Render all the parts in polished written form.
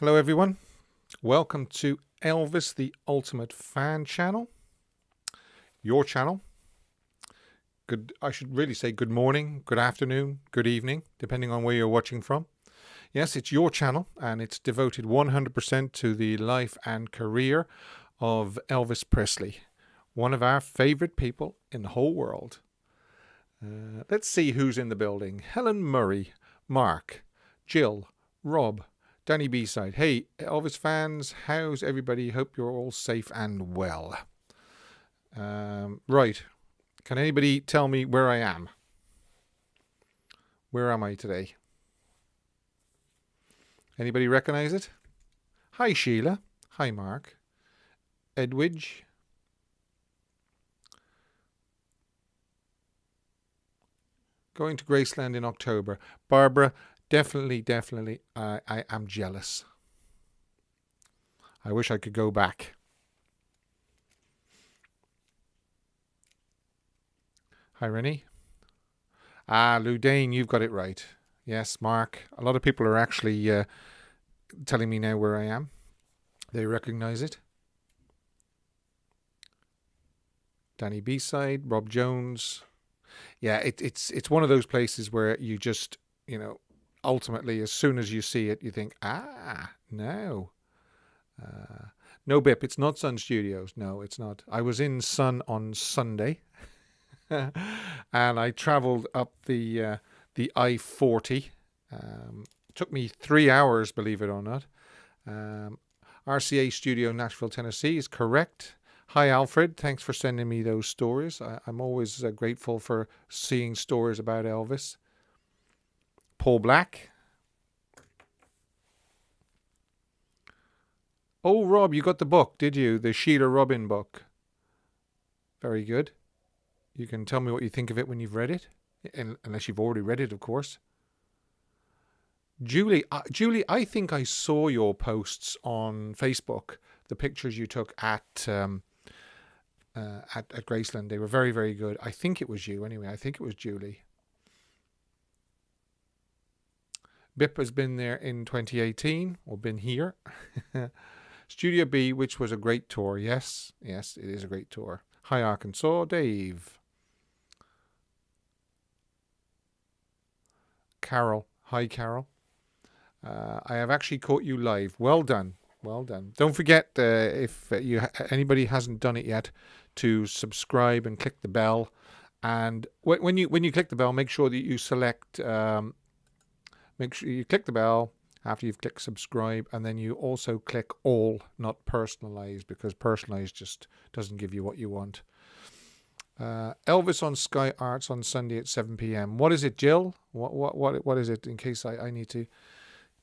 Hello everyone, welcome to Elvis the Ultimate Fan channel, your channel. I should really say good morning, good afternoon, good evening, depending on where you're watching from. Yes, it's your channel and it's devoted 100% to the life and career of Elvis Presley, one of our favorite people in the whole world. Let's see who's in the building. Helen Murray, Mark, Jill, Rob, Danny B-side. Hey, Elvis fans, how's everybody? Hope you're all safe and well. Right. Can anybody tell me where I am? Where am I today? Anybody recognize it? Hi, Sheila. Hi, Mark. Edwidge. Going to Graceland in October. Barbara, definitely, I am jealous. I wish I could go back. Hi, Rennie. Ludane, you've got it right. Yes, Mark. A lot of people are actually telling me now where I am. They recognize it. Danny B-side, Rob Jones. Yeah, it's one of those places where you just, ultimately, as soon as you see it, you think, no. No, Bip, it's not Sun Studios. No, it's not. I was in Sun on Sunday, and I travelled up the I-40. Took me 3 hours, believe it or not. RCA Studio Nashville, Tennessee is correct. Hi, Alfred. Thanks for sending me those stories. I'm always grateful for seeing stories about Elvis. Paul Black. Oh, Rob, you got the book, did you? The Sheila Robin book. Very good. You can tell me what you think of it when you've read it. Unless you've already read it, of course. Julie, I think I saw your posts on Facebook. The pictures you took at Graceland. They were very, very good. I think it was you anyway. I think it was Julie. Bip has been there in 2018, or been here. Studio B, which was a great tour. Yes, it is a great tour. Hi, Arkansas. Dave. Carol. Hi, Carol. I have actually caught you live. Well done. Well done. Don't forget, if anybody hasn't done it yet, to subscribe and click the bell. And when you click the bell, make sure that you select. Make sure you click the bell after you've clicked subscribe, and then you also click all, not personalized, because personalized just doesn't give you what you want. Elvis on Sky Arts on Sunday at 7 p.m. What is it, Jill? What is it? In case I need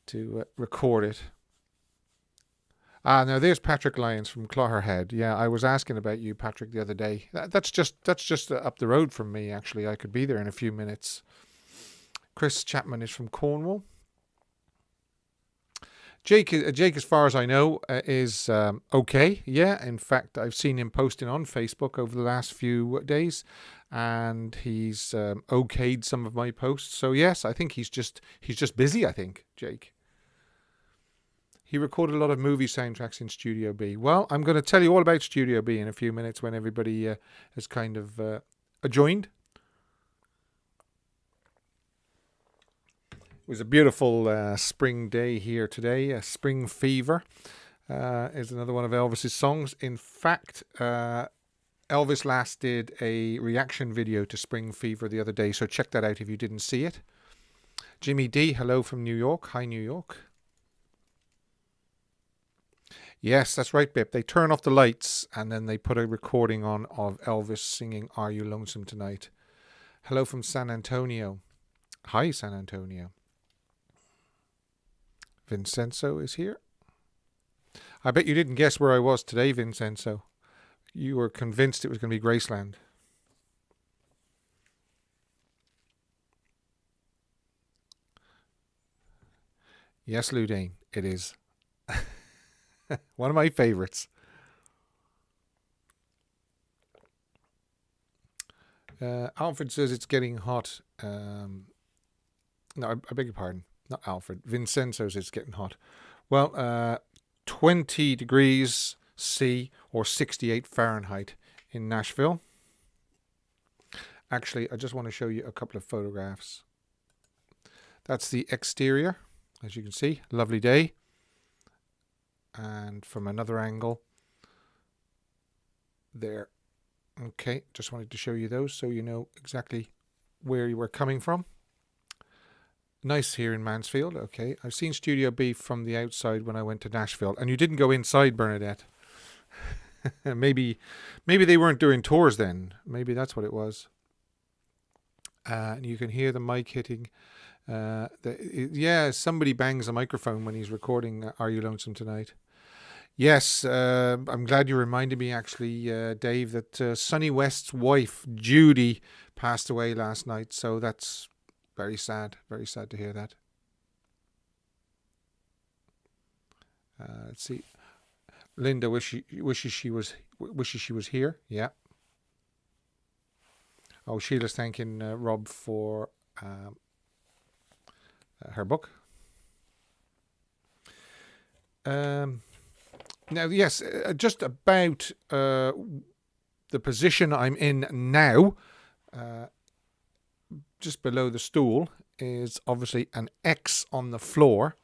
to record it. Now there's Patrick Lyons from Clogherhead. Yeah, I was asking about you, Patrick, the other day. That's just up the road from me, actually. I could be there in a few minutes. Chris Chapman is from Cornwall. Jake, as far as I know, is okay. Yeah, in fact, I've seen him posting on Facebook over the last few days, and he's okayed some of my posts. So yes, I think he's just busy. I think Jake. He recorded a lot of movie soundtracks in Studio B. Well, I'm going to tell you all about Studio B in a few minutes when everybody has kind of joined. It was a beautiful spring day here today. Spring Fever is another one of Elvis's songs. In fact, Elvis last did a reaction video to Spring Fever the other day, so check that out if you didn't see it. Jimmy D, hello from New York. Hi, New York. Yes, that's right, Bip. They turn off the lights and then they put a recording on of Elvis singing Are You Lonesome Tonight? Hello from San Antonio. Hi, San Antonio. Vincenzo is here. I bet you didn't guess where I was today, Vincenzo. You were convinced it was going to be Graceland. Yes, Ludane, it is. One of my favorites. Alfred says it's getting hot. No, I beg your pardon. Not Alfred. Vincenzo says it's getting hot. Well, 20 degrees C or 68 Fahrenheit in Nashville. Actually, I just want to show you a couple of photographs. That's the exterior, as you can see, lovely day. And from another angle, there. Okay, just wanted to show you those so you know exactly where you were coming from. Nice here in Mansfield. Okay, I've seen Studio B from the outside when I went to Nashville, and you didn't go inside, Bernadette. maybe they weren't doing tours then. Maybe that's what it was. And you can hear the mic hitting. Yeah, somebody bangs a microphone when he's recording Are You Lonesome Tonight? Yes, I'm glad you reminded me, actually, Dave, that Sonny West's wife, Judy, passed away last night. So that's very sad to hear that. Let's see. Linda wishes she was here. Yeah. Oh, Sheila's thanking Rob for her book. Now, yes, just about the position I'm in now, just below the stool, is obviously an X on the floor.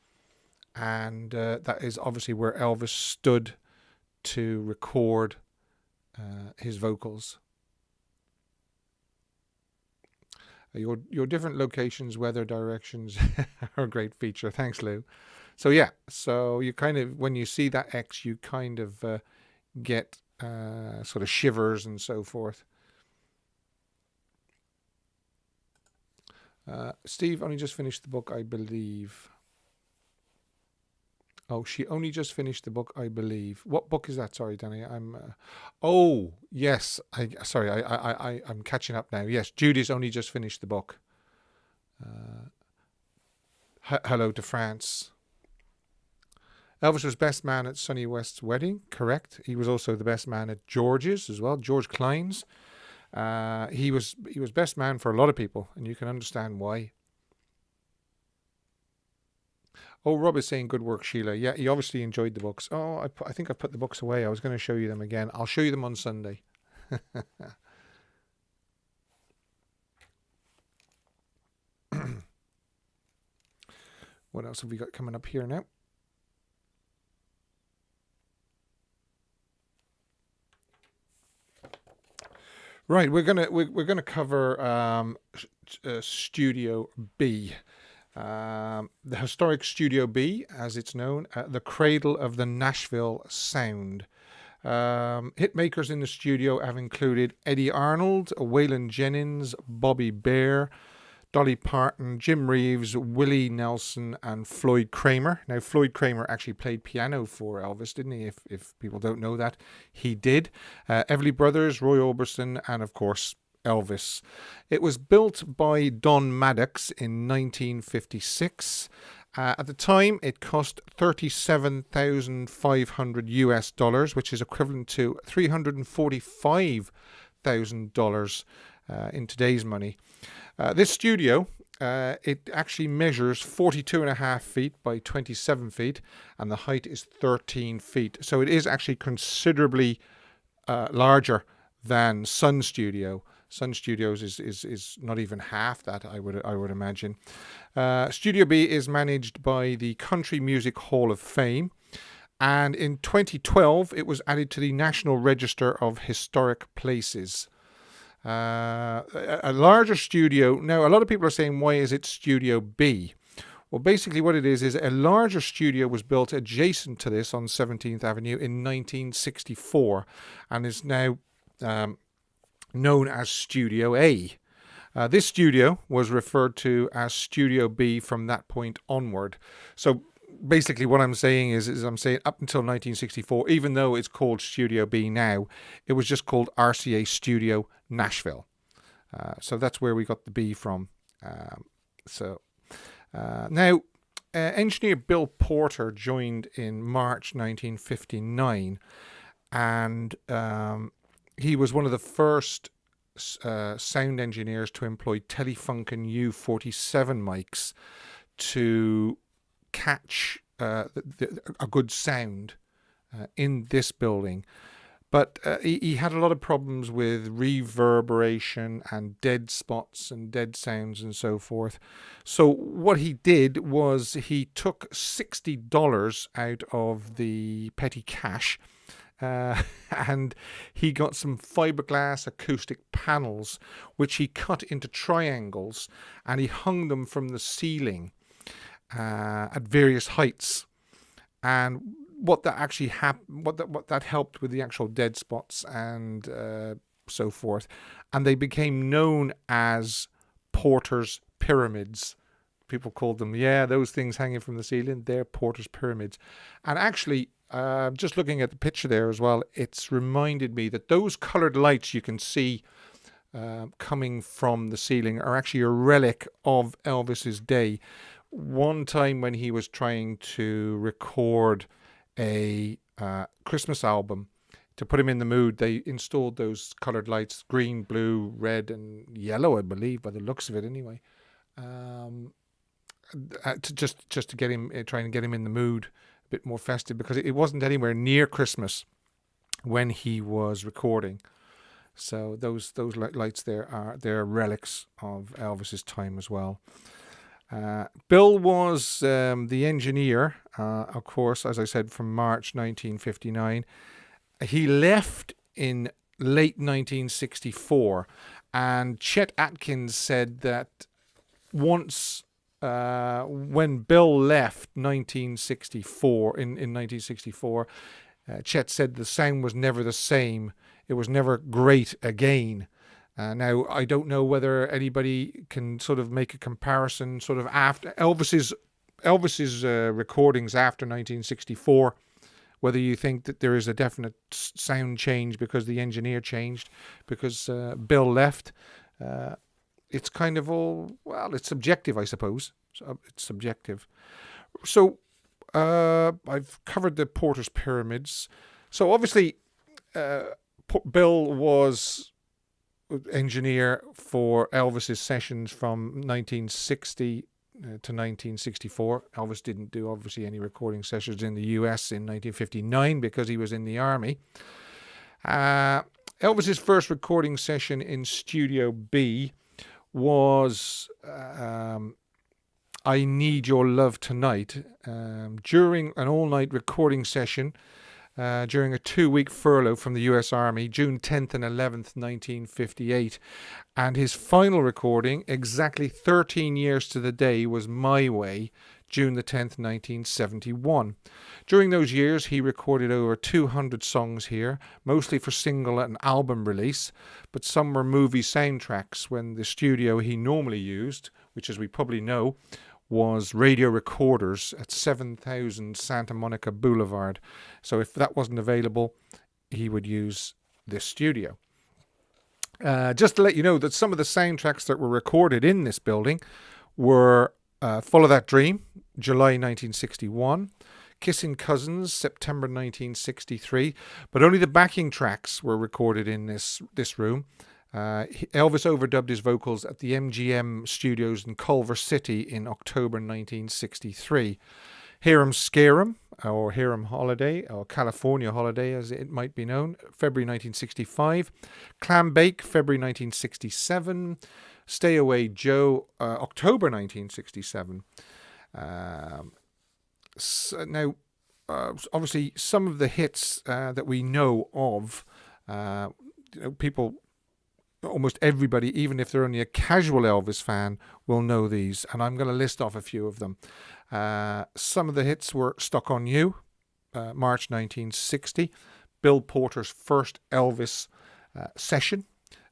And that is obviously where Elvis stood to record his vocals. Your different locations, weather, directions are a great feature. Thanks, Lou. So yeah, so you kind of, when you see that X, you kind of get sort of shivers and so forth. Steve only just finished the book, I believe. Oh, she only just finished the book, I believe. What book is that? Sorry, Danny. Oh, yes. I'm catching up now. Yes, Judy's only just finished the book. Hello to France. Elvis was best man at Sonny West's wedding, correct. He was also the best man at George's as well, George Klein's. He was best man for a lot of people, and you can understand why. Oh, Rob is saying good work, Sheila. Yeah, he obviously enjoyed the books. Oh, I think I put the books away. I was going to show you them again. I'll show you them on Sunday. What else have we got coming up here now? Right, we're gonna cover Studio B. The historic Studio B, as it's known, the cradle of the Nashville sound. Hit makers in the studio have included Eddie Arnold, Waylon Jennings, Bobby Bare, Dolly Parton, Jim Reeves, Willie Nelson, and Floyd Kramer. Now, Floyd Kramer actually played piano for Elvis, didn't he? If people don't know that, he did. Everly Brothers, Roy Orbison, and of course, Elvis. It was built by Don Maddox in 1956. At the time, it cost $37,500 US, which is equivalent to $345,000 in today's money. This studio, it actually measures 42.5 feet by 27 feet, and the height is 13 feet. So it is actually considerably larger than Sun Studio. Sun Studios is not even half that, I would imagine. Studio B is managed by the Country Music Hall of Fame, and in 2012 it was added to the National Register of Historic Places. A larger studio. Now, a lot of people are saying, why is it Studio B? Well, basically what it is a larger studio was built adjacent to this on 17th Avenue in 1964 and is now known as Studio A. This studio was referred to as Studio B from that point onward. So basically what I'm saying is I'm saying up until 1964, even though it's called Studio B now, it was just called RCA Studio Nashville. So that's where we got the B from. Now, engineer Bill Porter joined in March 1959, and he was one of the first sound engineers to employ Telefunken U47 mics to catch a good sound in this building. But he had a lot of problems with reverberation and dead spots and dead sounds and so forth. So what he did was he took $60 out of the petty cash, and he got some fiberglass acoustic panels, which he cut into triangles, and he hung them from the ceiling at various heights. And what that actually what that helped with the actual dead spots and so forth, and they became known as Porter's pyramids. People called them, those things hanging from the ceiling, they're Porter's pyramids. And actually, just looking at the picture there as well, it's reminded me that those colored lights you can see coming from the ceiling are actually a relic of Elvis's day. One time when he was trying to record a Christmas album, to put him in the mood, they installed those colored lights, green, blue, red, and yellow, I believe, by the looks of it anyway, to just to get him, trying to get him in the mood, a bit more festive, because it wasn't anywhere near Christmas when he was recording. So those lights there they're relics of Elvis's time as well. Bill was the engineer, of course, as I said, from March 1959. He left in late 1964, and Chet Atkins said that once when Bill left 1964, in 1964, Chet said the sound was never the same. It was never great again. Now, I don't know whether anybody can sort of make a comparison sort of after Elvis's recordings after 1964, whether you think that there is a definite sound change because the engineer changed, because Bill left. It's kind of all, well, it's subjective, I suppose. It's subjective. So I've covered the Porter's pyramids. So obviously Bill was engineer for Elvis's sessions from 1960 to 1964. Elvis didn't do obviously any recording sessions in the US in 1959 because he was in the army. Elvis's first recording session in Studio B was I Need Your Love Tonight, during an all-night recording session during a 2-week furlough from the US Army, June 10th and 11th, 1958. And his final recording, exactly 13 years to the day, was My Way, June the 10th, 1971. During those years, he recorded over 200 songs here, mostly for single and album release, but some were movie soundtracks when the studio he normally used, which as we probably know, was radio recorders at 7000 Santa Monica Boulevard. So if that wasn't available, he would use this studio. Just to let you know that some of the soundtracks that were recorded in this building were Follow That Dream, July 1961, Kissing Cousins, September 1963, but only the backing tracks were recorded in this room. Elvis overdubbed his vocals at the MGM studios in Culver City in October 1963. Hear 'em Scare 'em, or Hear 'em Holiday, or California Holiday as it might be known, February 1965. Clam Bake, February 1967. Stay Away Joe, October 1967. Now, obviously, some of the hits that we know of, people, almost everybody, even if they're only a casual Elvis fan, will know these. And I'm going to list off a few of them. Some of the hits were Stuck on You, March 1960. Bill Porter's first Elvis session.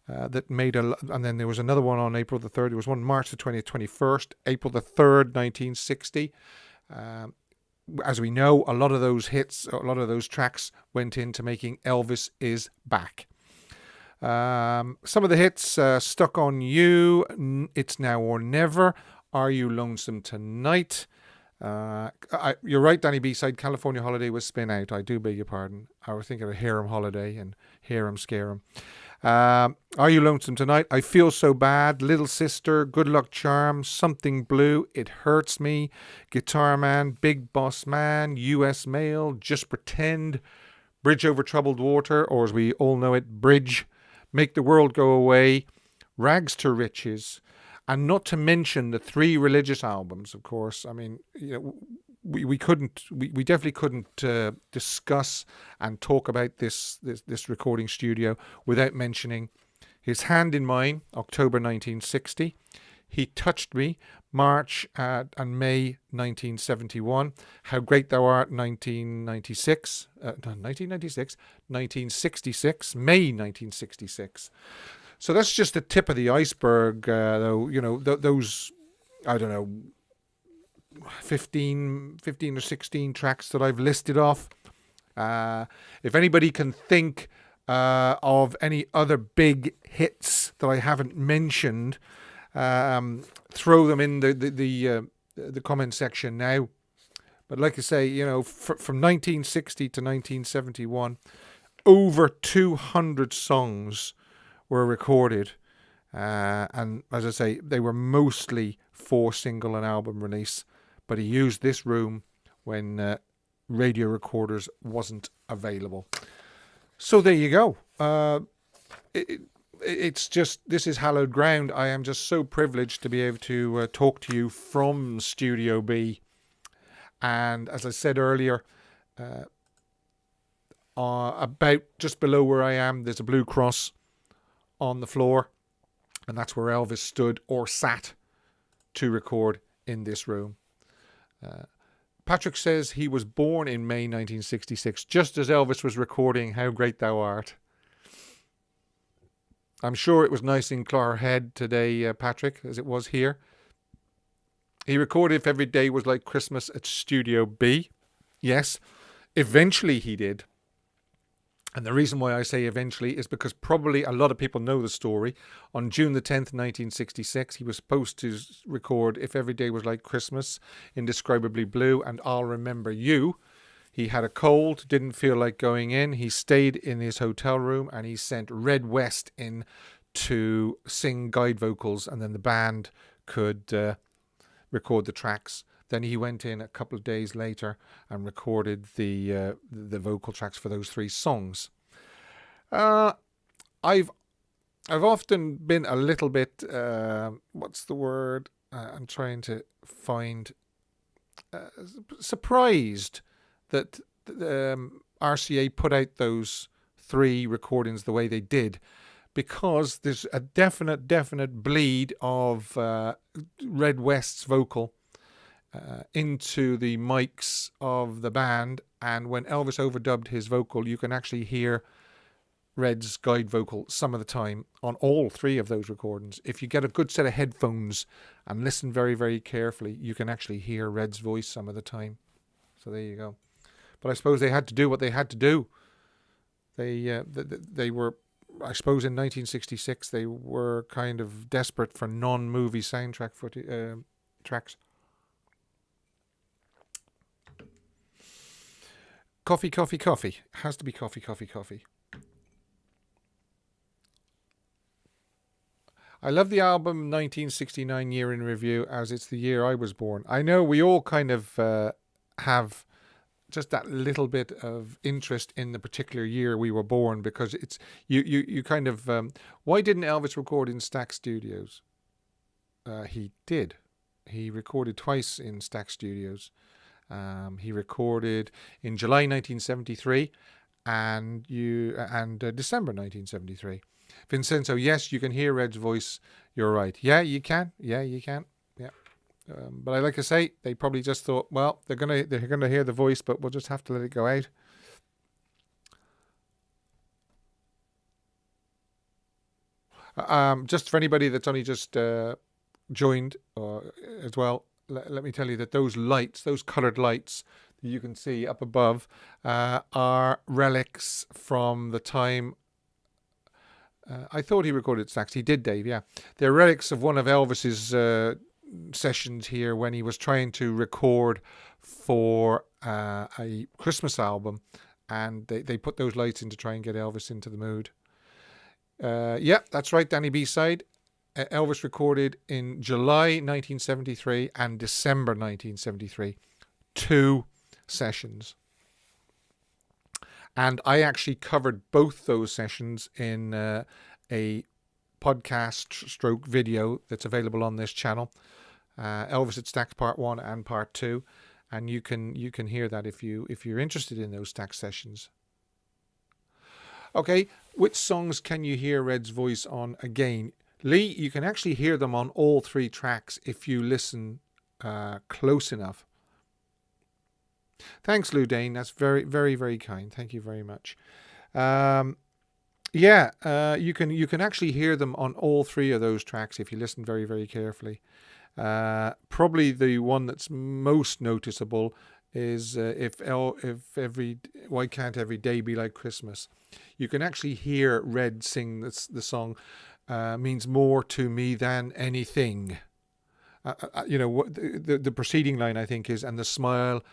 That made and then there was another one on April the 3rd. There was one March the 20th, 21st, April the 3rd, 1960. As we know, a lot of those hits, a lot of those tracks went into making Elvis Is Back. Some of the hits, Stuck on You, It's Now or Never, Are You Lonesome Tonight, You're right, Danny B-side. California Holiday was Spin Out. I do beg your pardon. I was thinking of Hear 'em Holiday and Hear 'em Scare 'em. Are You Lonesome Tonight? I Feel So Bad. Little Sister. Good Luck Charm. Something Blue. It Hurts Me. Guitar Man. Big Boss Man. US Mail. Just Pretend. Bridge Over Troubled Water, or as we all know it, Bridge. Make the World Go Away. Rags to Riches. And not to mention the 3 religious albums, of course. I mean, we definitely couldn't discuss and talk about this recording studio without mentioning His Hand in Mine, October 1960. He Touched Me, March and May 1971. How Great Thou Art, 1996. 1966, May 1966. So that's just the tip of the iceberg, though. Those, I don't know, 15 or 16 tracks that I've listed off. If anybody can think of any other big hits that I haven't mentioned, throw them in the comment section now. But like I say, from 1960 to 1971, over 200 songs were recorded, and as I say, they were mostly for single and album release, but he used this room when radio recorders wasn't available. So there you go. It's just, this is hallowed ground. I am just so privileged to be able to talk to you from Studio B. And as I said earlier, about just below where I am, there's a blue cross on the floor, and that's where Elvis stood or sat to record in this room. Patrick says he was born in May 1966, just as Elvis was recording How Great Thou Art. I'm sure it was nice in Clogherhead today, Patrick, as it was here. He recorded If Every Day Was Like Christmas at Studio B. Yes, eventually he did. And the reason why I say eventually is because probably a lot of people know the story. On June the 10th, 1966, he was supposed to record If Every Day Was Like Christmas, Indescribably Blue, and I'll Remember You. He had a cold, didn't feel like going in. He stayed in his hotel room and he sent Red West in to sing guide vocals, and then the band could record the tracks. Then he went in a couple of days later and recorded the vocal tracks for those 3 songs. I've often been a little bit what's the word? I'm trying to find surprised that RCA put out those 3 recordings the way they did, because there's a definite bleed of Red West's vocal into the mics of the band, and when Elvis overdubbed his vocal, you can actually hear Red's guide vocal some of the time on all 3 of those recordings. If you get a good set of headphones and listen very, very carefully, you can actually hear Red's voice some of the time. So there you go. But I suppose they had to do what they had to do. They were, I suppose in 1966, they were kind of desperate for non-movie soundtrack tracks. Coffee. It has to be coffee. I love the album 1969 Year in Review, as it's the year I was born. I know we all kind of have just that little bit of interest in the particular year we were born, because it's you kind of why didn't Elvis record in Stax Studios? He did. He recorded twice in Stax Studios. He recorded in July 1973 and December 1973. Vincenzo, yes, you can hear Red's voice. You're right. Yeah, you can. Yeah. But like I say, they probably just thought, well, they're gonna hear the voice, but we'll just have to let it go out. Just for anybody that's only just joined as well, let me tell you that those lights, those coloured lights that you can see up above, are relics from the time. I thought he recorded sax. He did, Dave. Yeah, they're relics of one of Elvis's sessions here when he was trying to record for a Christmas album, and they put those lights in to try and get Elvis into the mood. Yeah, that's right, Danny B-side. Elvis recorded in July 1973 and December 1973. 2 sessions. And I actually covered both those sessions in a podcast stroke video that's available on this channel. Elvis at Stax Part 1 and Part 2. And you can hear that if you're interested in those Stax sessions. Okay, which songs can you hear Red's voice on again? Lee, you can actually hear them on all 3 tracks if you listen close enough. Thanks, Lou Dane. That's very, very, very kind. Thank you very much. You can actually hear them on all 3 of those tracks if you listen very, very carefully. Probably the one that's most noticeable is Why Can't Every Day Be Like Christmas? You can actually hear Red sing the song. Means more to me than anything. The preceding line, I think, is, and the smile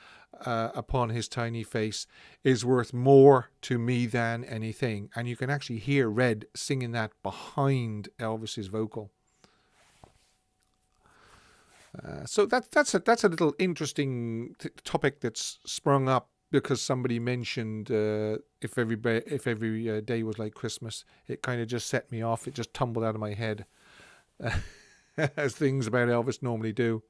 upon his tiny face is worth more to me than anything. And you can actually hear Red singing that behind Elvis's vocal. So that's a little interesting topic that's sprung up because somebody mentioned if every day was like Christmas. It kind of just set me off. It just tumbled out of my head, as things about Elvis normally do.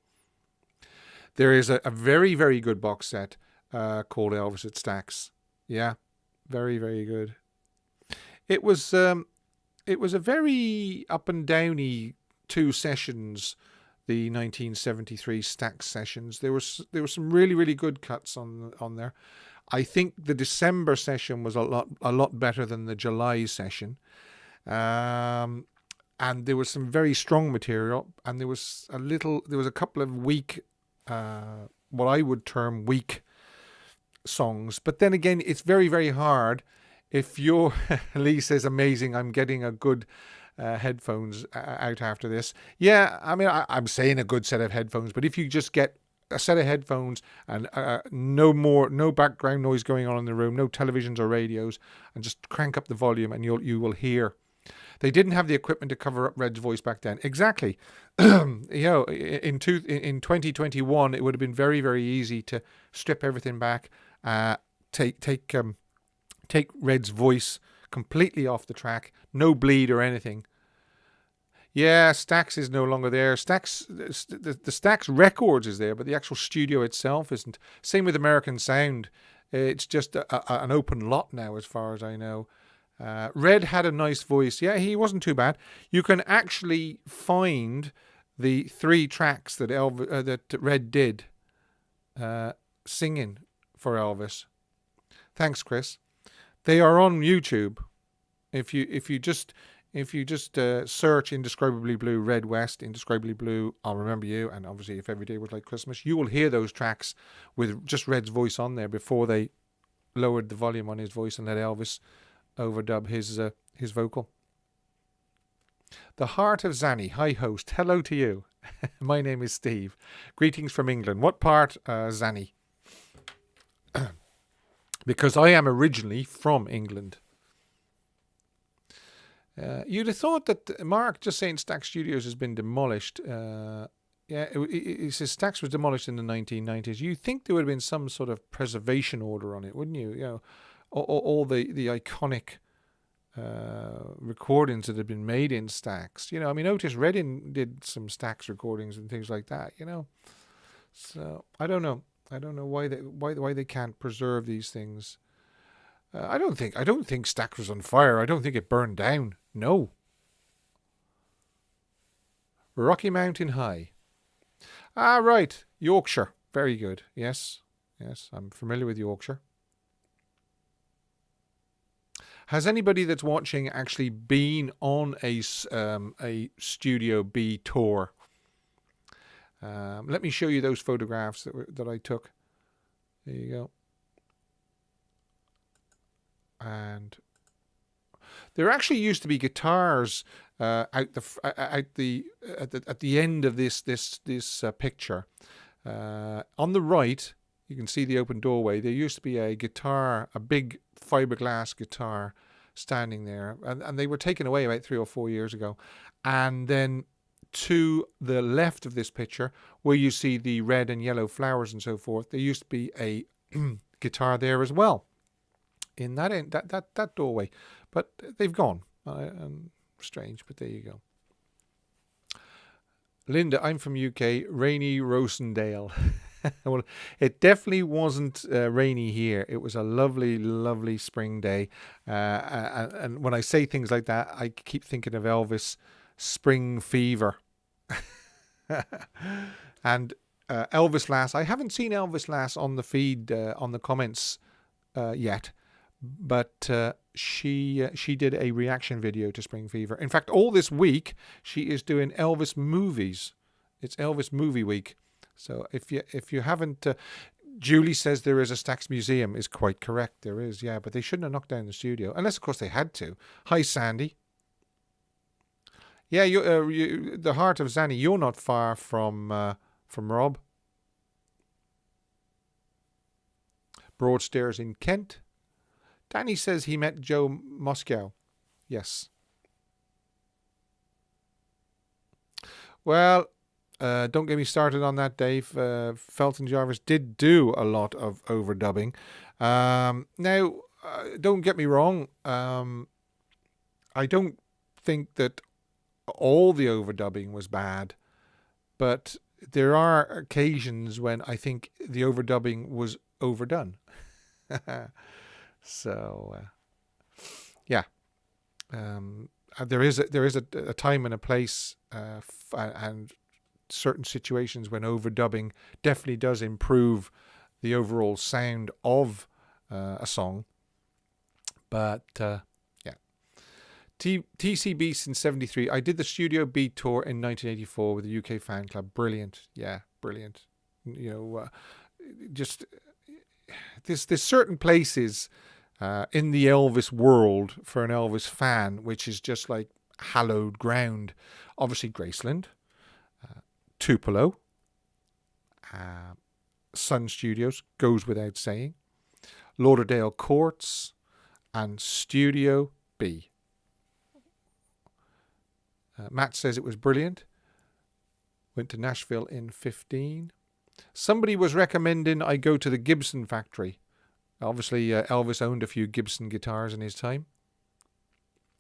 There is a very, very good box set called Elvis at Stax. Yeah, very, very good. It was a very up and downy 2 sessions. The 1973 Stax sessions. There were some really, really good cuts on there. I think the December session was a lot better than the July session, and there was some very strong material. And there was a couple of weak, what I would term weak songs. But then again, it's very, very hard if you're. Lee says, "Amazing! I'm getting a good." Headphones out after this. Yeah, I mean, I'm saying a good set of headphones, but if you just get a set of headphones and no background noise going on in the room, no televisions or radios, and just crank up the volume, and you will hear. They didn't have the equipment to cover up Red's voice back then. Exactly. In 2021, it would have been very, very easy to strip everything back, take Red's voice completely off the track, no bleed or anything. Yeah, Stax is no longer there. Stax, the Stax Records is there, but the actual studio itself isn't. Same with American Sound. It's just an open lot now, as far as I know. Red had a nice voice. Yeah, he wasn't too bad. You can actually find the 3 tracks that that Red did singing for Elvis. Thanks, Chris. They are on YouTube. If you just search Indescribably Blue, Red West, Indescribably Blue, I'll Remember You, and obviously If Every Day Was Like Christmas, you will hear those tracks with just Red's voice on there before they lowered the volume on his voice and let Elvis overdub his vocal. The Heart of Zanny. Hi, host. Hello to you. My name is Steve. Greetings from England. What part, Zanny? Because I am originally from England. You'd have thought that Mark just saying Stax Studios has been demolished. It says Stax was demolished in the 1990s. You'd think there would have been some sort of preservation order on it, wouldn't you? You know, all the iconic recordings that had been made in Stax. You know, I mean, Otis Redding did some Stax recordings and things like that. You know, so I don't know. I don't know why they can't preserve these things. I don't think Stax was on fire. I don't think it burned down. No. Rocky Mountain High. Ah, right. Yorkshire. Very good. Yes, I'm familiar with Yorkshire. Has anybody that's watching actually been on a Studio B tour? Let me show you those photographs that I took. There you go. And There actually used to be guitars at the end of this picture. On the right, you can see the open doorway. There used to be a guitar, a big fiberglass guitar, standing there, and they were taken away about 3 or 4 years ago. And then to the left of this picture, where you see the red and yellow flowers and so forth, there used to be a guitar there as well, in that doorway, but they've gone. Strange, but there you go. Linda, I'm from UK, rainy Rosendale. Well, it definitely wasn't rainy here. It was a lovely, lovely spring day. And when I say things like that, I keep thinking of Elvis, Spring Fever. And Elvis Lass, I haven't seen Elvis Lass on the feed, on the comments yet, but she did a reaction video to Spring Fever. In fact, all this week she is doing Elvis movies. It's Elvis movie week. So if you haven't, Julie says there is a Stax Museum. Is quite correct. There is, yeah, but they shouldn't have knocked down the studio, unless of course they had to. Hi, Sandy. Yeah, you the heart of Zanny. You're not far from Rob. Broadstairs in Kent. Danny says he met Joe Moscow. Yes. Well, don't get me started on that, Dave. Felton Jarvis did do a lot of overdubbing. Now, don't get me wrong. I don't think that all the overdubbing was bad, but there are occasions when I think the overdubbing was overdone. So, yeah, there is a time and a place, and certain situations when overdubbing definitely does improve the overall sound of a song. But yeah, TCB since '73. I did the Studio B tour in 1984 with the UK fan club. Brilliant, yeah, brilliant. You know, just there's certain places in the Elvis world for an Elvis fan, which is just like hallowed ground. Obviously, Graceland, Tupelo, Sun Studios, goes without saying, Lauderdale Courts, and Studio B. Matt says it was brilliant. Went to Nashville in 15. Somebody was recommending I go to the Gibson factory. Obviously, Elvis owned a few Gibson guitars in his time.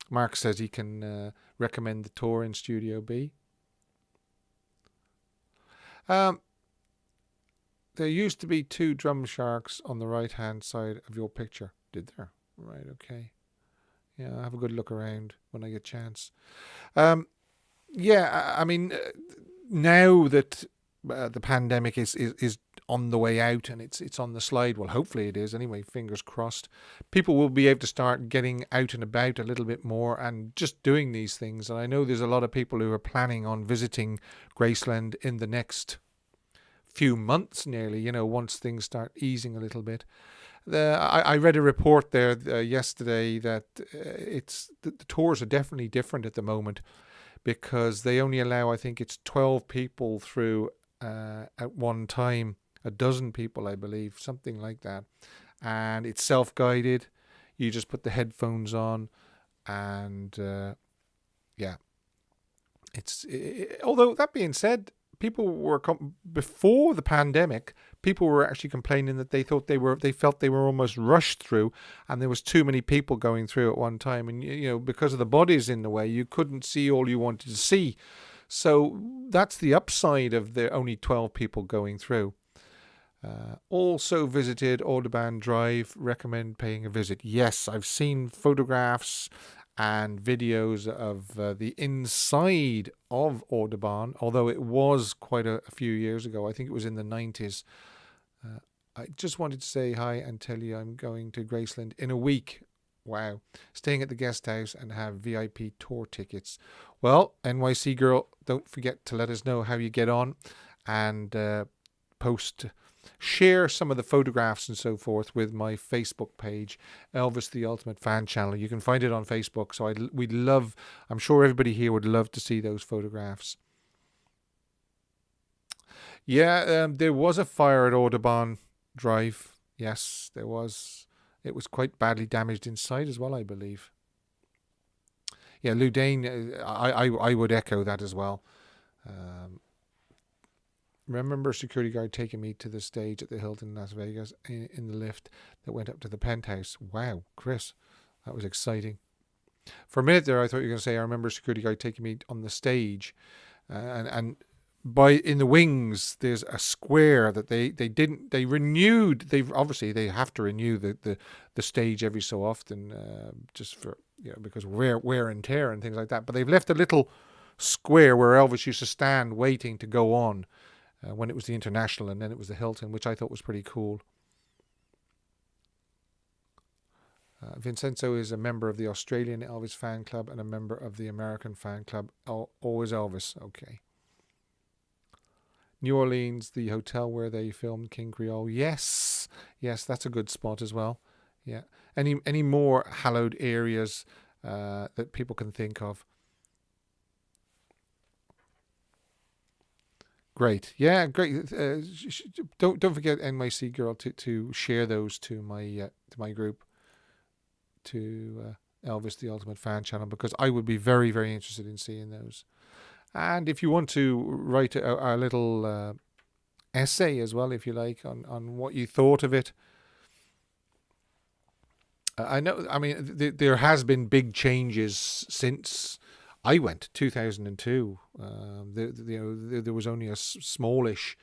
Mark says he can recommend the tour in Studio B. There used to be 2 drum sharks on the right-hand side of your picture. Did there? Right, okay. Yeah, I'll have a good look around when I get a chance. Yeah, I mean, now that the pandemic is on the way out and it's on the slide, well, hopefully it is anyway, fingers crossed, people will be able to start getting out and about a little bit more and just doing these things. And I know there's a lot of people who are planning on visiting Graceland in the next few months nearly, you know, once things start easing a little bit. I read a report there yesterday that the tours are definitely different at the moment, because they only allow, I think it's 12 people through at one time, a dozen people, I believe, something like that. And it's self-guided. You just put the headphones on, and yeah. Although that being said, people were before the pandemic, people were actually complaining that they felt they were almost rushed through, and there was too many people going through at one time, and you know, because of the bodies in the way, you couldn't see all you wanted to see. So that's the upside of the only 12 people going through. Also visited Audubon Drive. Recommend paying a visit. Yes, I've seen photographs and videos of the inside of Audubon, although it was quite a few years ago. I think it was in the 90s. I just wanted to say hi and tell you I'm going to Graceland in a week. Wow. Staying at the guest house and have VIP tour tickets. Well, NYC girl, don't forget to let us know how you get on, and post share some of the photographs and so forth with my Facebook page, Elvis the Ultimate Fan Channel. You can find it on Facebook. So we'd love, I'm sure everybody here would love to see those photographs. Yeah, there was a fire at Audubon Drive. Yes, there was. It was quite badly damaged inside as well, I believe. Yeah, Lou Dane, I would echo that as well. Remember a security guard taking me to the stage at the Hilton in Las Vegas in the lift that went up to the penthouse. Wow, Chris, that was exciting. For a minute there, I thought you were going to say, I remember a security guard taking me on the stage. And in the wings, there's a square that they renewed. They have to renew the stage every so often, just for, because wear and tear and things like that. But they've left a little square where Elvis used to stand waiting to go on. When it was the International and then it was the Hilton, which I thought was pretty cool. Vincenzo is a member of the Australian Elvis fan club and a member of the American fan club. Always Elvis. Okay. New Orleans, the hotel where they filmed King Creole. Yes, that's a good spot as well. Yeah. Any more hallowed areas that people can think of? Great. Yeah, great. Don't forget NYC Girl to share those to my group, to Elvis the Ultimate Fan Channel, because I would be very, very interested in seeing those. And if you want to write a little essay as well, if you like, on what you thought of it. I know, I mean, there has been big changes since I went 2002. There was only a smallish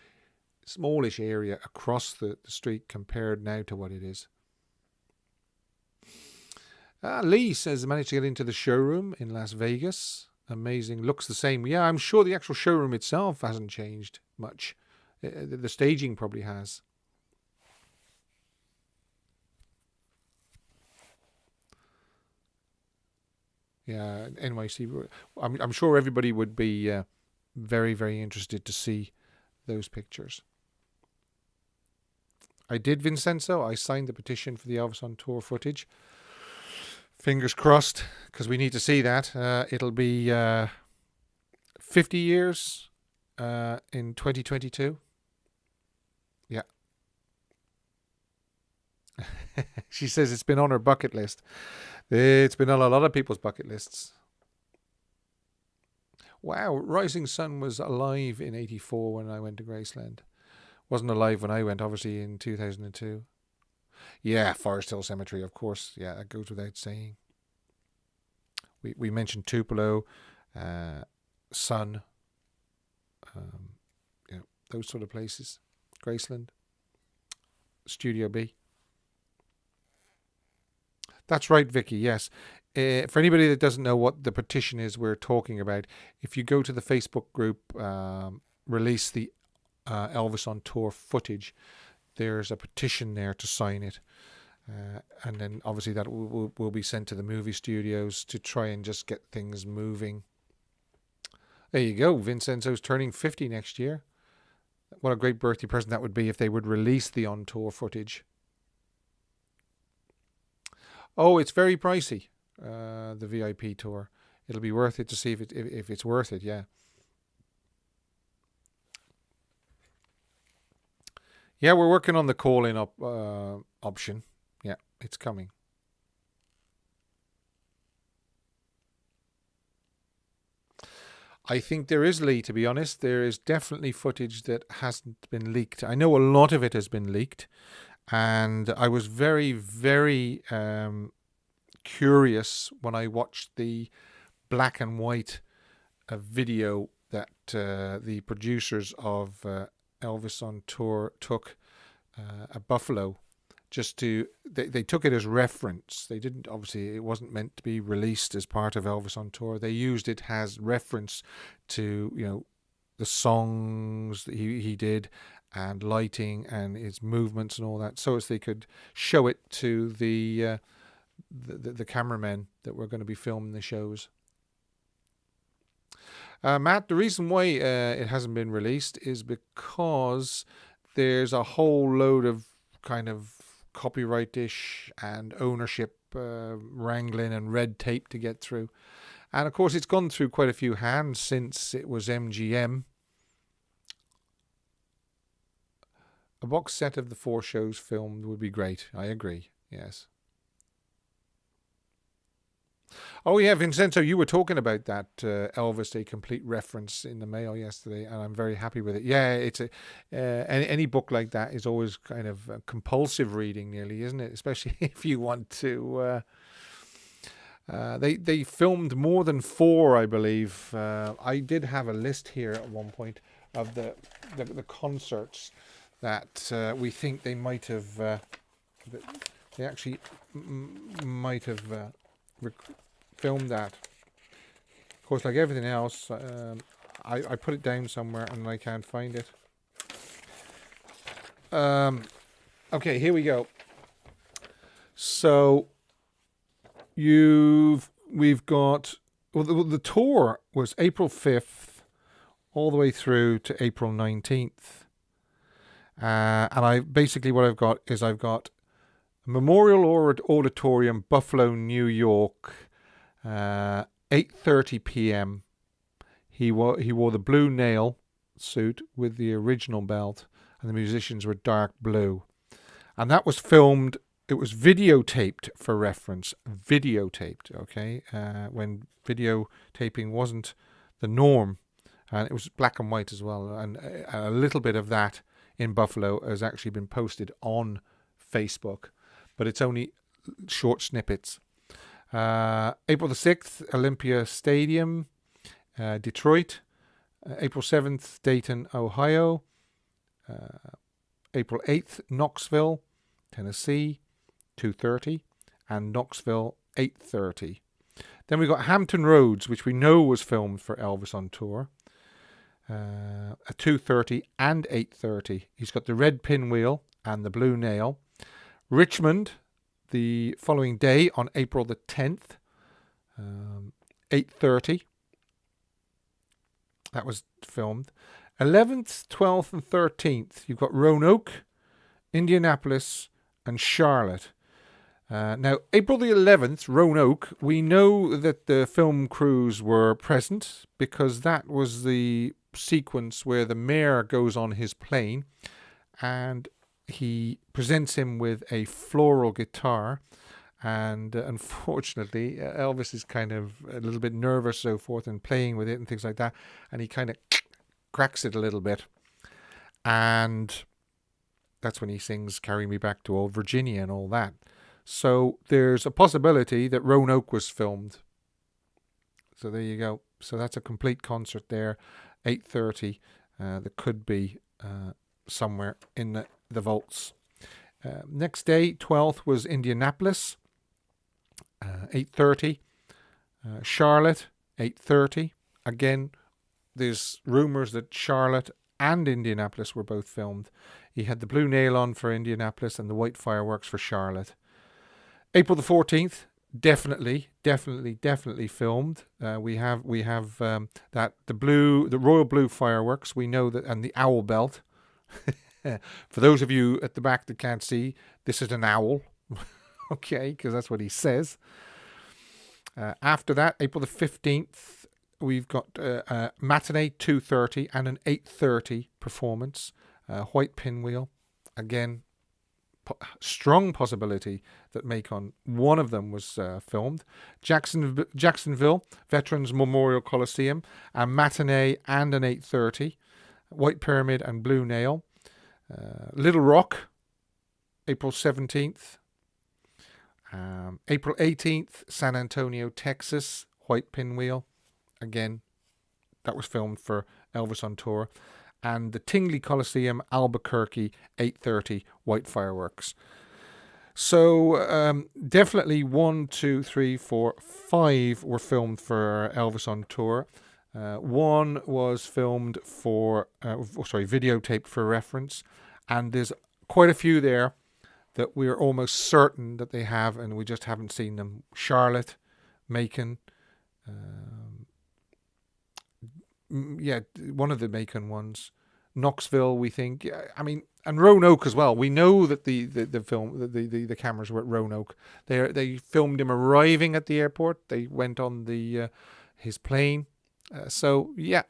area across the street compared now to what it is. Lee says managed to get into the showroom in Las Vegas. Amazing. Looks the same. Yeah, I'm sure the actual showroom itself hasn't changed much. The staging probably has. Yeah, NYC. I'm sure everybody would be very, very interested to see those pictures. I did, Vincenzo. I signed the petition for the Elvis on Tour footage. Fingers crossed, because we need to see that. It'll be 50 years in 2022. Yeah. She says it's been on her bucket list. It's been on a lot of people's bucket lists. Wow, Rising Sun was alive in 84 when I went to Graceland. Wasn't alive when I went, obviously, in 2002. Yeah, Forest Hill Cemetery, of course. Yeah, that goes without saying. We mentioned Tupelo, Sun, those sort of places. Graceland, Studio B. That's right, Vicky, yes. For anybody that doesn't know what the petition is we're talking about, if you go to the Facebook group, Release the Elvis on Tour footage, there's a petition there to sign it. And then obviously that will be sent to the movie studios to try and just get things moving. There you go. Vincenzo's turning 50 next year. What a great birthday present that would be if they would release the on-tour footage. Oh, it's very pricey, the VIP tour. It'll be worth it to see if it's worth it, yeah. Yeah, we're working on the call-in option. Yeah, it's coming. I think there is, Lee, to be honest. There is definitely footage that hasn't been leaked. I know a lot of it has been leaked. And I was very, very curious when I watched the black and white video that the producers of Elvis on Tour took at Buffalo. They took it as reference. They didn't, obviously, it wasn't meant to be released as part of Elvis on Tour. They used it as reference to, the songs that he did and lighting and his movements and all that, so as they could show it to the cameramen that were going to be filming the shows. Matt, the reason why it hasn't been released is because there's a whole load of kind of copyright-ish and ownership wrangling and red tape to get through. And of course, it's gone through quite a few hands since it was MGM. A box set of the 4 shows filmed would be great. I agree. Yes. Oh yeah, Vincenzo, you were talking about that Elvis, a complete reference in the mail yesterday, and I'm very happy with it. Yeah, it's any book like that is always kind of compulsive reading, nearly, isn't it? Especially if you want to. They filmed more than 4, I believe. I did have a list here at one point of the concerts that we think they might have. They actually might have filmed that. Of course, like everything else, I put it down somewhere and I can't find it. Okay, here we go. So we've got, well, the tour was April 5th all the way through to April 19th. And what I've got is Memorial Auditorium, Buffalo, New York, 8:30 p.m. He wore the blue nail suit with the original belt, and the musicians were dark blue. And that was filmed. It was videotaped for reference. Videotaped, okay? When videotaping wasn't the norm, and it was black and white as well. And a little bit of that in Buffalo has actually been posted on Facebook, but it's only short snippets. April the 6th, Olympia Stadium, Detroit. April 7th, Dayton, Ohio. April 8th, Knoxville, Tennessee, 2:30, and Knoxville, 8:30. Then we got Hampton Roads, which we know was filmed for Elvis on tour, at 2:30 and 8:30. He's got the red pinwheel and the blue nail. Richmond, the following day on April the 10th, 8:30. That was filmed. 11th, 12th, and 13th, you've got Roanoke, Indianapolis, and Charlotte. Now, April the 11th, Roanoke, we know that the film crews were present because that was the sequence where the mayor goes on his plane and he presents him with a floral guitar. And unfortunately, Elvis is kind of a little bit nervous, so forth, and playing with it and things like that. And he kind of cracks it a little bit. And that's when he sings Carry Me Back to Old Virginia and all that. So there's a possibility that Roanoke was filmed. So there you go. So that's a complete concert there, 8:30. That could be somewhere in the vaults. Next day, 12th, was Indianapolis, 8:30. Charlotte, 8:30. Again, there's rumors that Charlotte and Indianapolis were both filmed. He had the blue nail on for Indianapolis and the white fireworks for Charlotte. April the 14th, definitely filmed. We have that the royal blue fireworks. We know that, and the owl belt. For those of you at the back that can't see, this is an owl. Okay, because that's what he says. After that, April the 15th, we've got a matinee 2:30 and an 8:30 performance. White pinwheel. Again, strong possibility that Macon, one of them was filmed. Jacksonville, Veterans Memorial Coliseum, a matinee and an 8:30. White Pyramid and Blue Nail. Little Rock, April 17th. April 18th, San Antonio, Texas, White Pinwheel. Again, that was filmed for Elvis on tour. And the Tingley Coliseum, Albuquerque, 8:30, white fireworks. So definitely 1, 2, 3, 4, 5 were filmed for Elvis on tour. One was filmed videotaped for reference. And there's quite a few there that we're almost certain that they have, and we just haven't seen them. Charlotte, Macon, one of the Macon ones. Knoxville, we think. I mean, And Roanoke as well. We know that the film the cameras were at Roanoke. They filmed him arriving at the airport. They went on the his plane. So yeah,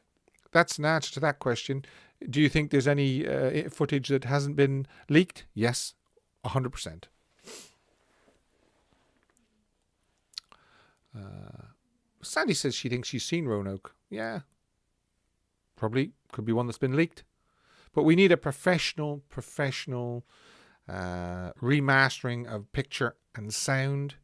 that's an answer to that question. Do you think there's any footage that hasn't been leaked? Yes, 100%. Sandy says she thinks she's seen Roanoke. Yeah, probably could be one that's been leaked. But we need a professional remastering of picture and sound,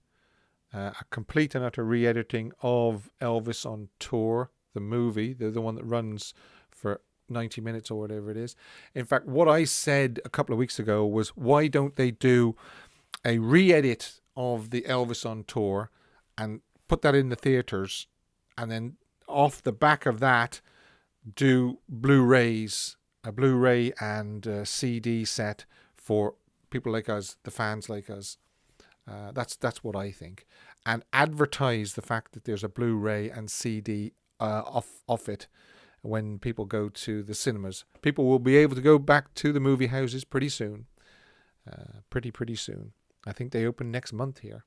a complete and utter re-editing of Elvis on Tour, the movie, the one that runs for 90 minutes or whatever it is. In fact, what I said a couple of weeks ago was, why don't they do a re-edit of the Elvis on Tour and put that in the theaters, and then off the back of that do Blu-rays, a Blu-ray and CD set for people like us, the fans like us. That's what I think. And advertise the fact that there's a Blu-ray and CD off it when people go to the cinemas. People will be able to go back to the movie houses pretty soon. Pretty soon. I think they open next month here.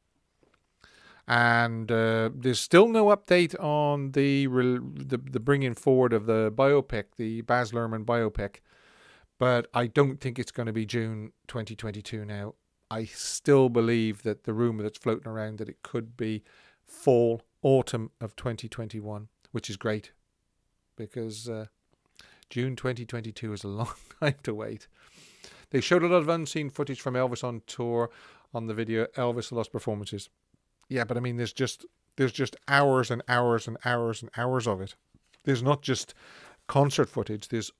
And there's still no update on the bringing forward of the biopic, the Baz Luhrmann biopic. But I don't think it's going to be June 2022 now. I still believe that the rumor that's floating around that it could be fall, autumn of 2021, which is great. Because June 2022 is a long time to wait. They showed a lot of unseen footage from Elvis on Tour on the video Elvis Lost Performances. Yeah, but I mean, there's just hours and hours and hours and hours of it. There's not just concert footage. There's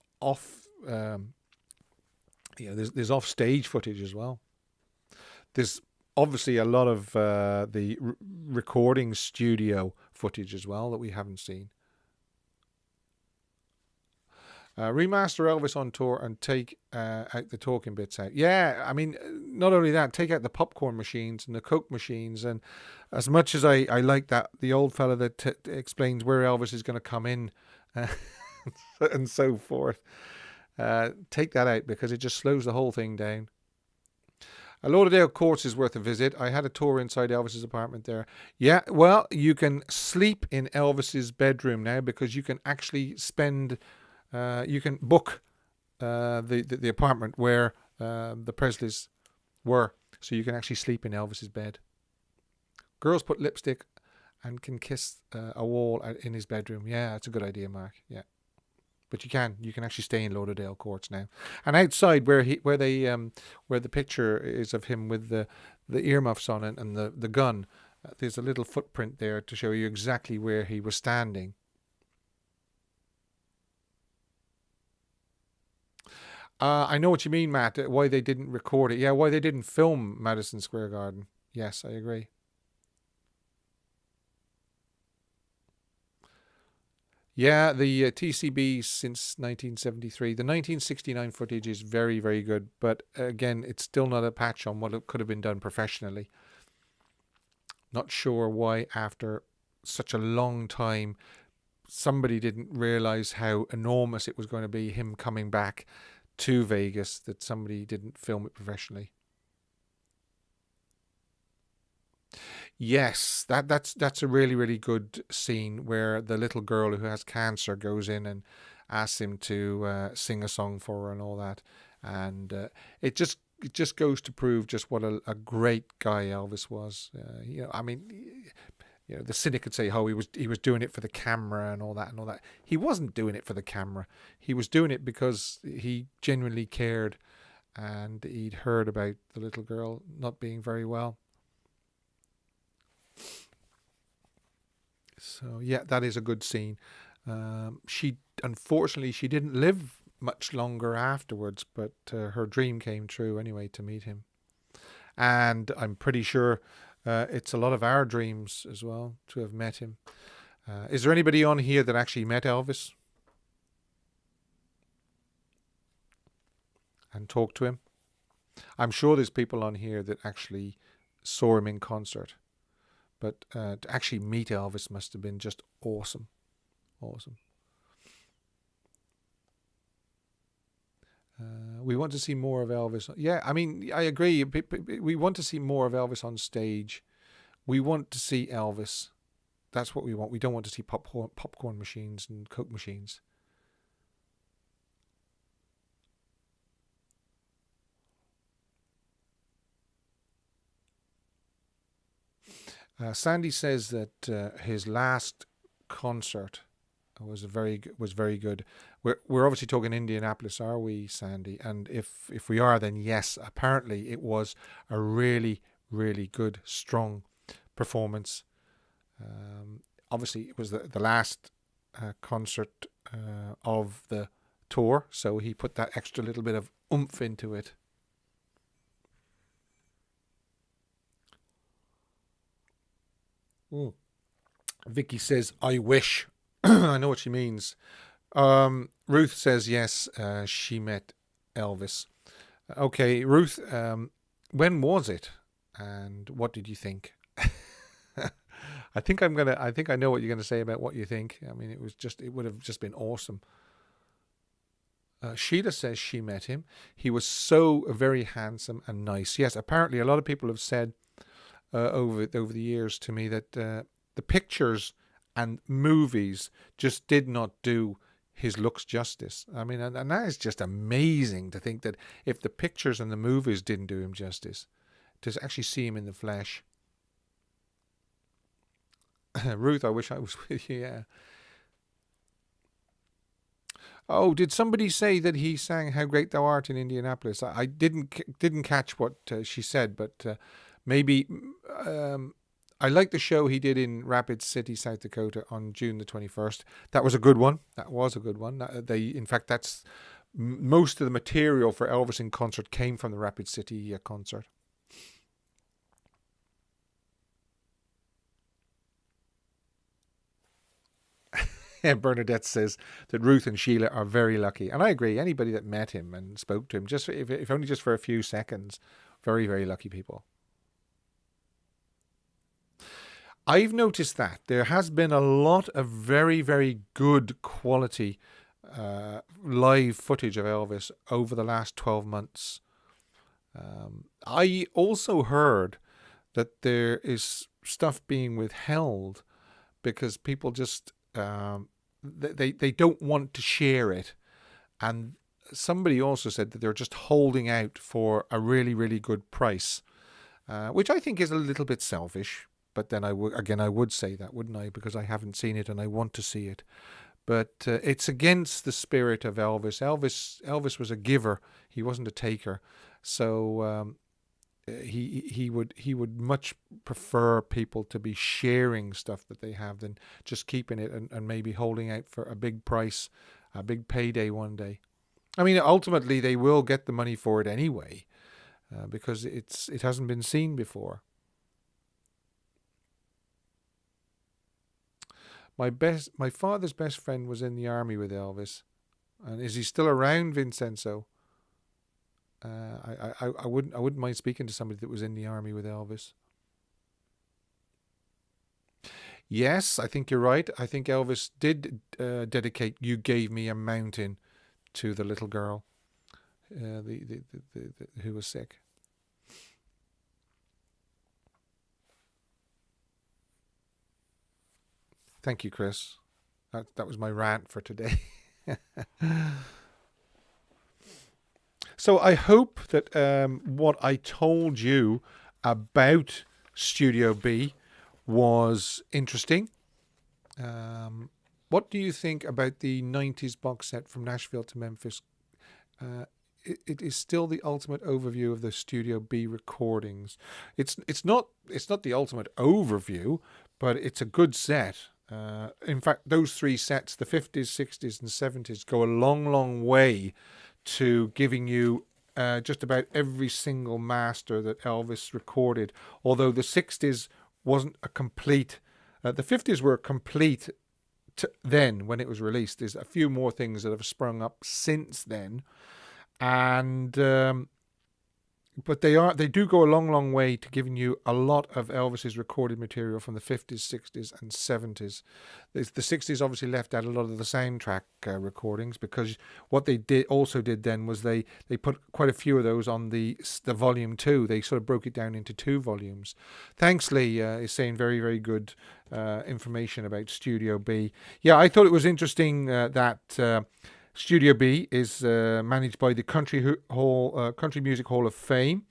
there's off stage footage as well. There's obviously a lot of the recording studio footage as well that we haven't seen. Remaster Elvis on Tour and take out the talking bits out. Yeah, I mean, not only that, take out the popcorn machines and the Coke machines. And as much as I like that, the old fella that explains where Elvis is going to come in and so forth, take that out because it just slows the whole thing down. A Lauderdale Courts is worth a visit. I had a tour inside Elvis's apartment there. Yeah, well, you can sleep in Elvis's bedroom now because you can actually spend... you can book the apartment where the Presleys were, so you can actually sleep in Elvis's bed. Girls put lipstick and can kiss a wall in his bedroom. Yeah, that's a good idea, Mark. Yeah, but you can actually stay in Lauderdale Courts now. And outside where the picture is of him with the earmuffs on it and the gun, there's a little footprint there to show you exactly where he was standing. I know what you mean, Matt. Why they didn't record it. Yeah, why they didn't film Madison Square Garden. Yes, I agree. Yeah, the TCB since 1973. The 1969 footage is very, very good. But again, it's still not a patch on what it could have been done professionally. Not sure why after such a long time, somebody didn't realize how enormous it was going to be, him coming back to Vegas, that somebody didn't film it professionally. Yes, that's a really, really good scene where the little girl who has cancer goes in and asks him to sing a song for her and all that, and it just goes to prove just what a great guy Elvis was. I mean, the cynic could say, "Oh, he was doing it for the camera and all that and all that." He wasn't doing it for the camera. He was doing it because he genuinely cared, and he'd heard about the little girl not being very well. So yeah, that is a good scene. Unfortunately she didn't live much longer afterwards, but her dream came true anyway to meet him, and I'm pretty sure it's a lot of our dreams as well to have met him. Is there anybody on here that actually met Elvis and talked to him? I'm sure there's people on here that actually saw him in concert. But to actually meet Elvis must have been just awesome. Awesome. We want to see more of Elvis. Yeah, I mean, I agree. We want to see more of Elvis on stage. We want to see Elvis. That's what we want. We don't want to see popcorn machines and Coke machines. Sandy says that his last concert was very good. We're obviously talking Indianapolis, are we, Sandy? And if we are, then yes. Apparently, it was a really good, strong performance. Obviously, it was the last concert of the tour, so he put that extra little bit of oomph into it. Mm. Vicky says, "I wish." I know what she means. Ruth says, "Yes, she met Elvis." Okay, Ruth. When was it, and what did you think? I think I know what you're gonna say about what you think. I mean, it would have just been awesome. Sheila says she met him. He was so very handsome and nice. Yes, apparently a lot of people have said over the years to me that the pictures and movies just did not do his looks justice. I mean, and that is just amazing to think that if the pictures and the movies didn't do him justice, to actually see him in the flesh. Ruth, I wish I was with you. Yeah. Oh, did somebody say that he sang "How Great Thou Art" in Indianapolis? I didn't catch what she said, but maybe I like the show he did in Rapid City, South Dakota, on June the 21st. That was a good one. That was a good one. In fact, that's most of the material for Elvis in concert came from the Rapid City concert. Bernadette says that Ruth and Sheila are very lucky, and I agree. Anybody that met him and spoke to him, just if only just for a few seconds, very lucky people. I've noticed that there has been a lot of very good quality live footage of Elvis over the last 12 months. I also heard that there is stuff being withheld because people just they don't want to share it, and somebody also said that they're just holding out for a really good price, which I think is a little bit selfish. But then I would say that, wouldn't I? Because I haven't seen it and I want to see it. But it's against the spirit of Elvis. Elvis was a giver; he wasn't a taker. So he would much prefer people to be sharing stuff that they have than just keeping it and maybe holding out for a big price, a big payday one day. I mean, ultimately they will get the money for it anyway, because it hasn't been seen before. My father's best friend was in the army with Elvis, and is he still around, Vincenzo? I wouldn't mind speaking to somebody that was in the army with Elvis. Yes, I think you're right. I think Elvis did dedicate "You Gave Me a Mountain" to the little girl, who was sick. Thank you, Chris. That was my rant for today. So I hope that what I told you about Studio B was interesting. What do you think about the 90s box set from Nashville to Memphis? It is still the ultimate overview of the Studio B recordings. It's not the ultimate overview, but it's a good set. In fact, those three sets, the 50s, 60s, and 70s, go a long way to giving you just about every single master that Elvis recorded. Although the 60s wasn't a complete, the 50s were complete then when it was released. There's a few more things that have sprung up since then, and but they do go a long way to giving you a lot of Elvis's recorded material from the 50s, 60s, and 70s. The 60s obviously left out a lot of the soundtrack recordings, because what they did then was they put quite a few of those on the volume 2. They sort of broke it down into 2 volumes. Thanks, Lee is saying very, very good information about Studio B. Yeah, I thought it was interesting that Studio B is managed by the Country Music Hall of Fame.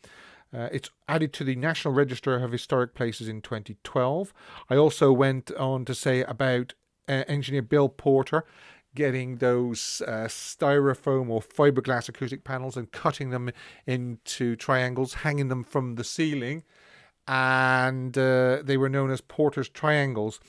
It's added to the National Register of Historic Places in 2012. I also went on to say about engineer Bill Porter getting those styrofoam or fiberglass acoustic panels and cutting them into triangles, hanging them from the ceiling, and they were known as Porter's Triangles.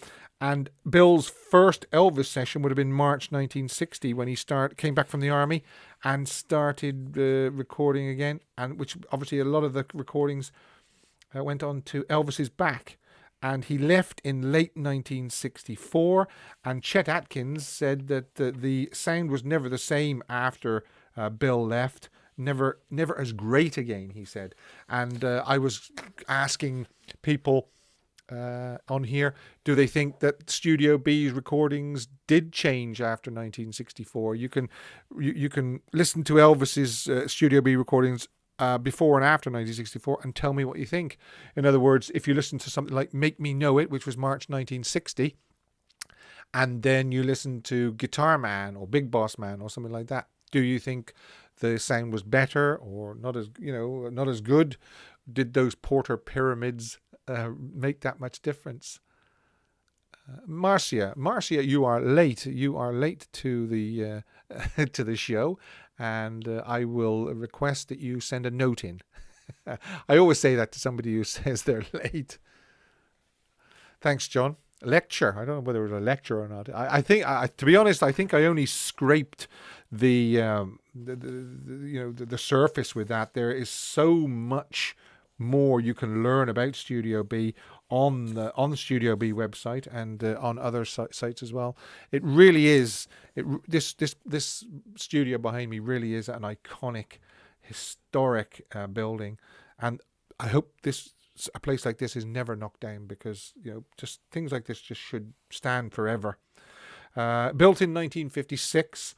And Bill's first Elvis session would have been March 1960, when he came back from the army and started recording again, and which obviously a lot of the recordings went on to Elvis's back. And he left in late 1964, and Chet Atkins said that the sound was never the same after Bill left. Never as great again, he said. And I was asking people on here, do they think that Studio B's recordings did change after 1964? You can listen to Elvis's Studio B recordings before and after 1964 and tell me what you think. In other words, if you listen to something like Make Me Know It, which was March 1960, and then you listen to Guitar Man or Big Boss Man or something like that, do you think the sound was better or not as good? Did those Porter pyramids make that much difference? Marcia, you are late. You are late to the to the show, and I will request that you send a note in. I always say that to somebody who says they're late. Thanks, John. Lecture. I don't know whether it was a lecture or not. I think, to be honest, I think I only scraped the surface with that. There is so much more you can learn about Studio B on the Studio B website and on other sites as well. It really is. This studio behind me really is an iconic, historic building, and I hope a place like this is never knocked down, because just things like this just should stand forever. Built in 1956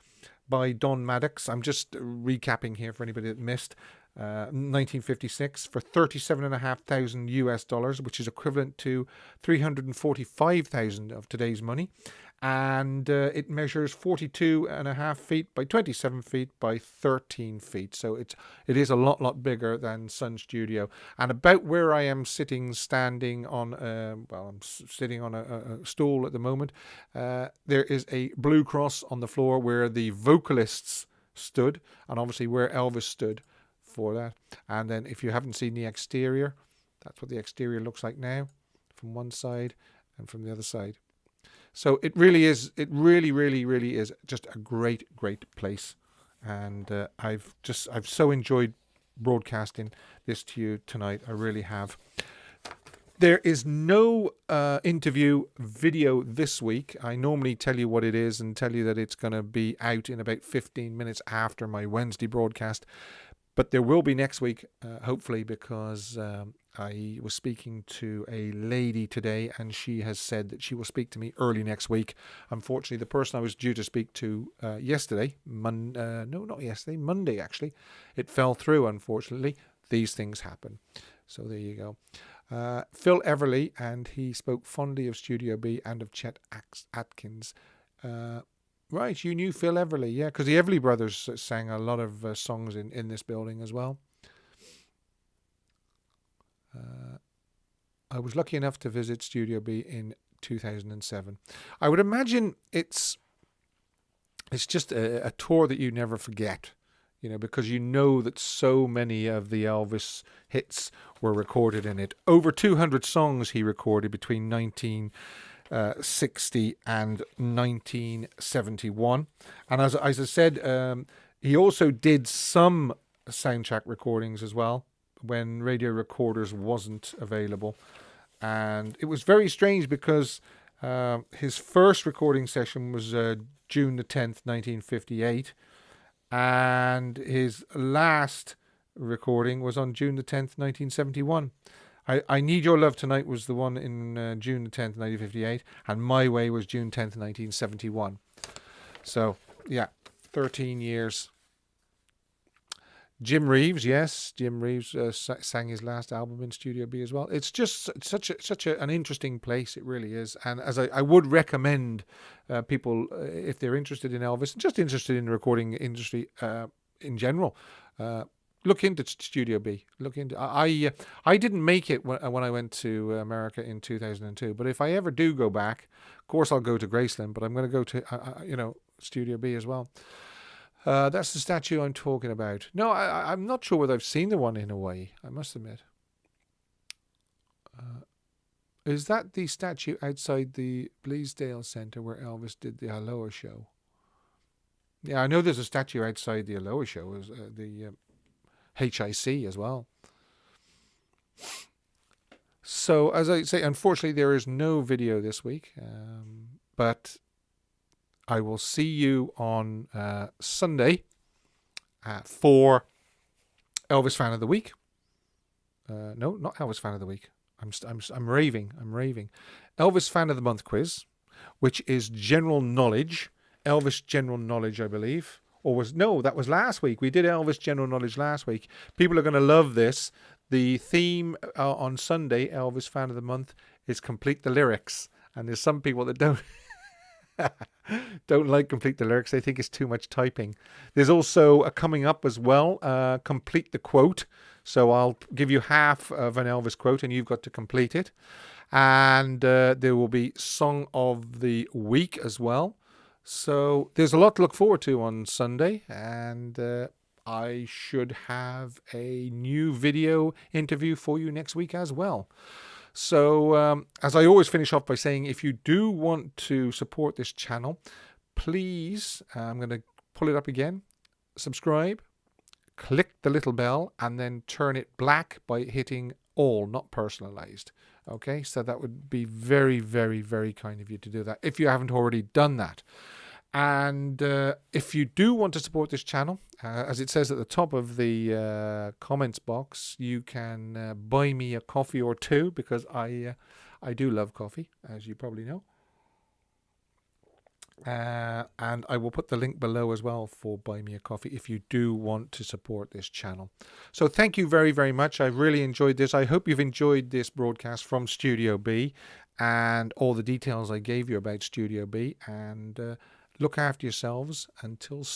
by Don Maddox. I'm just recapping here for anybody that missed. 1956 for $37,500 which is equivalent to $345,000 of today's money, and it measures 42.5 feet by 27 feet by 13 feet. So it is a lot bigger than Sun Studio. And about where I am standing on, I'm sitting on a stool at the moment. There is a blue cross on the floor where the vocalists stood, and obviously where Elvis stood for that. And then if you haven't seen the exterior, that's what the exterior looks like now, from one side and from the other side. So it really is, it really is just a great place. And I've so enjoyed broadcasting this to you tonight. I really have. There is no interview video this week. I normally tell you what it is and tell you that it's going to be out in about 15 minutes after my Wednesday broadcast. But there will be next week, hopefully, because I was speaking to a lady today, and she has said that she will speak to me early next week. Unfortunately, the person I was due to speak to yesterday, Monday actually, it fell through, unfortunately. These things happen. So there you go. Phil Everly, and he spoke fondly of Studio B and of Chet Atkins. Right, you knew Phil Everly, yeah, because the Everly brothers sang a lot of songs in this building as well. I was lucky enough to visit Studio B in 2007. I would imagine it's just a tour that you never forget, because that so many of the Elvis hits were recorded in it. Over 200 songs he recorded between 1960 and 1971. And as I said, he also did some soundtrack recordings as well when radio recorders wasn't available. And it was very strange because his first recording session was June the 10th, 1958. And his last recording was on June the 10th, 1971. I Need Your Love Tonight was the one in June the 10th, 1958, and My Way was June 10th, 1971. So, yeah, 13 years. Jim Reeves, yes, Jim Reeves sang his last album in Studio B as well. It's just such an interesting place, it really is. And as I would recommend people, if they're interested in Elvis, just interested in the recording industry in general, look into Studio B. Look into. I didn't make it when I went to America in 2002. But if I ever do go back, of course I'll go to Graceland. But I'm going to go to Studio B as well. That's the statue I'm talking about. No, I'm not sure whether I've seen the one in Hawaii, I must admit. Is that the statue outside the Bleasdale Centre where Elvis did the Aloha show? Yeah, I know there's a statue outside the Aloha show, the HIC as well. So, as I say, unfortunately there is no video this week, but I will see you on Sunday for Elvis Fan of the Week. No, not Elvis Fan of the Week. I'm raving. Elvis Fan of the Month quiz, which is general knowledge. Elvis general knowledge, I believe. That was last week. We did Elvis general knowledge last week. People are going to love this. The theme on Sunday, Elvis Fan of the Month, is complete the lyrics. And there's some people that don't like complete the lyrics. They think it's too much typing. There's also a coming up as well, complete the quote. So I'll give you half of an Elvis quote and you've got to complete it. And there will be Song of the Week as well. So there's a lot to look forward to on Sunday, and I should have a new video interview for you next week as well. So, as I always finish off by saying, if you do want to support this channel, please, I'm going to pull it up again, subscribe, click the little bell, and then turn it black by hitting all, not personalized. Okay, so that would be very, very, very kind of you to do that if you haven't already done that. And if you do want to support this channel, as it says at the top of the comments box, you can buy me a coffee or two, because I do love coffee, as you probably know. And I will put the link below as well for Buy Me a Coffee if you do want to support this channel. So thank you very, very much. I really enjoyed this. I hope you've enjoyed this broadcast from Studio B and all the details I gave you about Studio B. And look after yourselves until